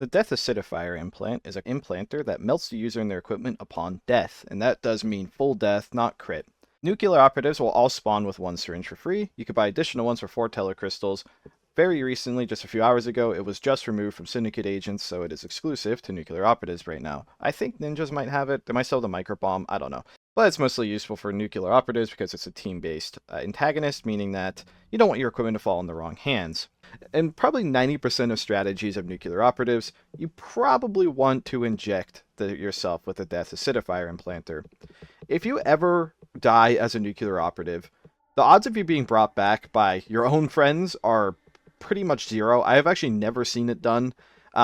The Death Acidifier implant is an implanter that melts the user and their equipment upon death, and that does mean full death, not crit. Nuclear operatives will all spawn with one syringe for free. You could buy additional ones for 4 telecrystals. Very recently, just a few hours ago, it was just removed from Syndicate agents, so it is exclusive to nuclear operatives right now. I think ninjas might have it. They might sell the microbomb. I don't know. But it's mostly useful for nuclear operatives because it's a team-based antagonist, meaning that you don't want your equipment to fall in the wrong hands. And probably 90% of strategies of nuclear operatives, you probably want to inject yourself with a Death Acidifier implanter. If you ever die as a nuclear operative, the odds of you being brought back by your own friends are pretty much zero. I have actually never seen it done.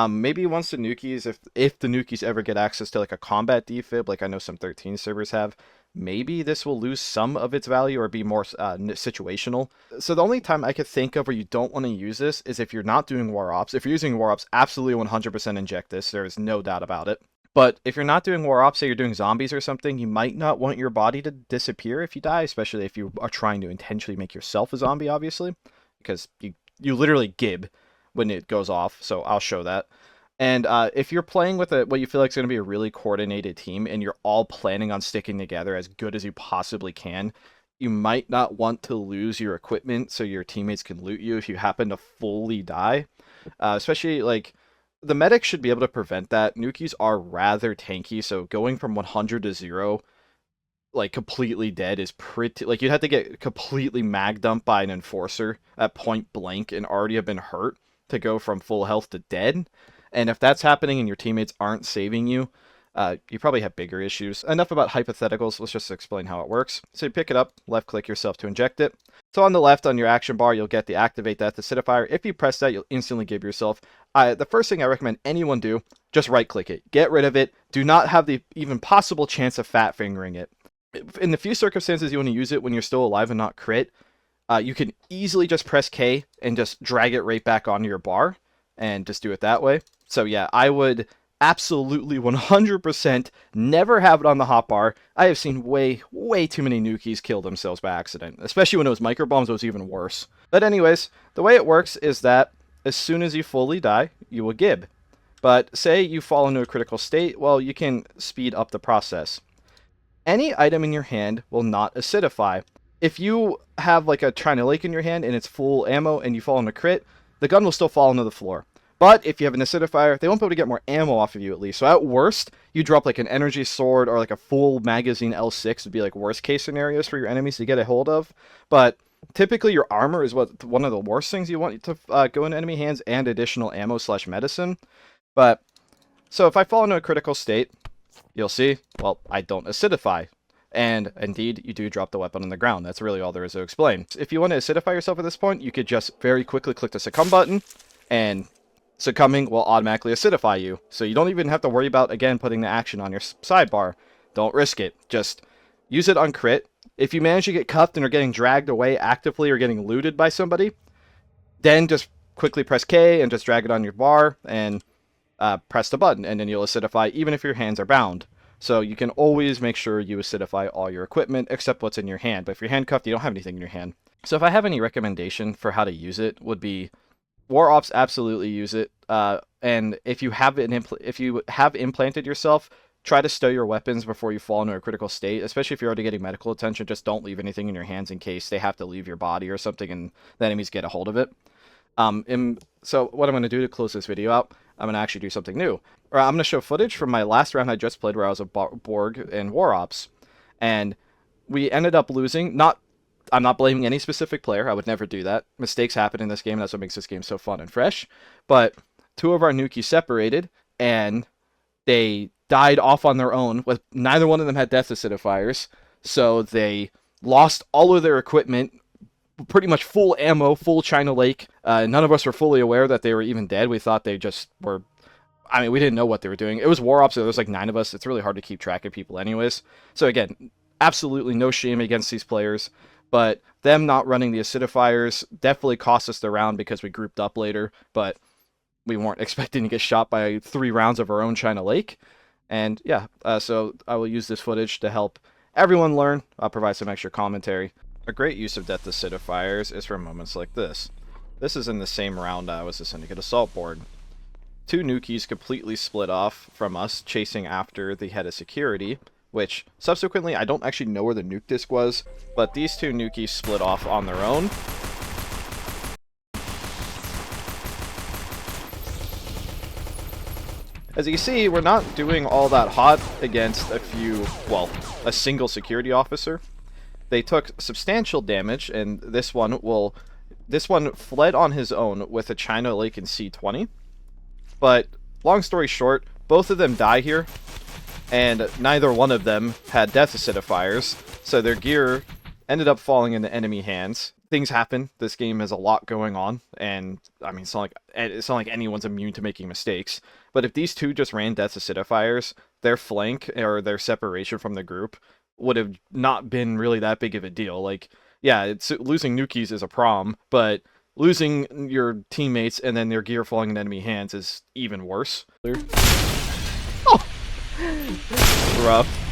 Maybe once the nukies, if the nukies ever get access to like a combat defib, like I know some 13 servers have, maybe this will lose some of its value or be more situational. So the only time I could think of where you don't want to use this is if you're not doing war ops. If you're using war ops, absolutely 100% inject this. There is no doubt about it. But if you're not doing war ops, say you're doing zombies or something, you might not want your body to disappear if you die, especially if you are trying to intentionally make yourself a zombie, obviously, because you literally gib when it goes off, so I'll show that. And if you're playing with what you feel like is going to be a really coordinated team, and you're all planning on sticking together as good as you possibly can, you might not want to lose your equipment so your teammates can loot you if you happen to fully die. Especially, like, the medics should be able to prevent that. Nukies are rather tanky, so going from 100 to 0, like, completely dead is pretty... Like, you'd have to get completely mag dumped by an enforcer at point blank and already have been hurt to go from full health to dead. And if that's happening and your teammates aren't saving you, you probably have bigger issues. Enough about hypotheticals, let's just explain how it works. So you pick it up, left click yourself to inject it. So on the left on your action bar, you'll get the Activate Death Acidifier. If you press that, you'll instantly give yourself. The first thing I recommend anyone do, just right click it. Get rid of it. Do not have the even possible chance of fat fingering it. In the few circumstances you want to use it when you're still alive and not crit, you can easily just press K and just drag it right back onto your bar and just do it that way. So yeah, I would absolutely 100% never have it on the hotbar. I have seen way too many nukies kill themselves by accident, especially when it was microbombs. It was even worse. But anyways, the way it works is that as soon as you fully die, you will gib. But say you fall into a critical state, well, you can speed up the process. Any item in your hand will not acidify. If you have like a China Lake in your hand and it's full ammo and you fall into crit, the gun will still fall onto the floor. But if you have an acidifier, they won't be able to get more ammo off of you at least. So at worst, you drop like an energy sword or like a full magazine L6 would be like worst case scenarios for your enemies to get a hold of. But typically your armor is one of the worst things you want to go into enemy hands, and additional ammo / medicine. But so if I fall into a critical state, you'll see, well, I don't acidify. And indeed, you do drop the weapon on the ground. That's really all there is to explain. If you want to acidify yourself at this point, you could just very quickly click the succumb button, and succumbing will automatically acidify you. So you don't even have to worry about, again, putting the action on your sidebar. Don't risk it. Just use it on crit. If you manage to get cuffed and are getting dragged away actively or getting looted by somebody, then just quickly press K and just drag it on your bar and press the button, and then you'll acidify even if your hands are bound. So you can always make sure you acidify all your equipment except what's in your hand. But if you're handcuffed, you don't have anything in your hand. So if I have any recommendation for how to use it, would be War Ops, absolutely use it. And if you have implanted yourself, try to stow your weapons before you fall into a critical state, especially if you're already getting medical attention. Just don't leave anything in your hands in case they have to leave your body or something and the enemies get a hold of it. So what I'm going to do to close this video out, I'm going to actually do something new. I'm going to show footage from my last round I just played where I was a Borg in War Ops. And we ended up losing. I'm not blaming any specific player. I would never do that. Mistakes happen in this game. That's what makes this game so fun and fresh. But 2 of our nukies separated, and they died off on their own. With neither one of them had death acidifiers. So they lost all of their equipment, pretty much full ammo, full China Lake. None of us were fully aware that they were even dead. We thought they just were... I mean, we didn't know what they were doing. It was War Ops, so there was like 9 of us. It's really hard to keep track of people anyways. So again, absolutely no shame against these players. But them not running the acidifiers definitely cost us the round because we grouped up later. But we weren't expecting to get shot by 3 rounds of our own China Lake. And yeah, so I will use this footage to help everyone learn. I'll provide some extra commentary. A great use of death acidifiers is for moments like this. This is in the same round I was the Syndicate Assault board. two Nukies completely split off from us, chasing after the head of security, which subsequently I don't actually know where the nuke disc was, but these two Nukies split off on their own. As you can see, we're not doing all that hot against a single security officer. They took substantial damage, and this one fled on his own with a China Lake and C-20. But long story short, both of them die here, and neither one of them had death acidifiers, so their gear ended up falling into enemy hands. Things happen. This game has a lot going on, and I mean, it's not like anyone's immune to making mistakes. But if these two just ran death acidifiers, their flank or their separation from the group would have not been really that big of a deal. Like, yeah, losing Nukies is a problem, but losing your teammates and then their gear falling in enemy hands is even worse. Oh! Rough.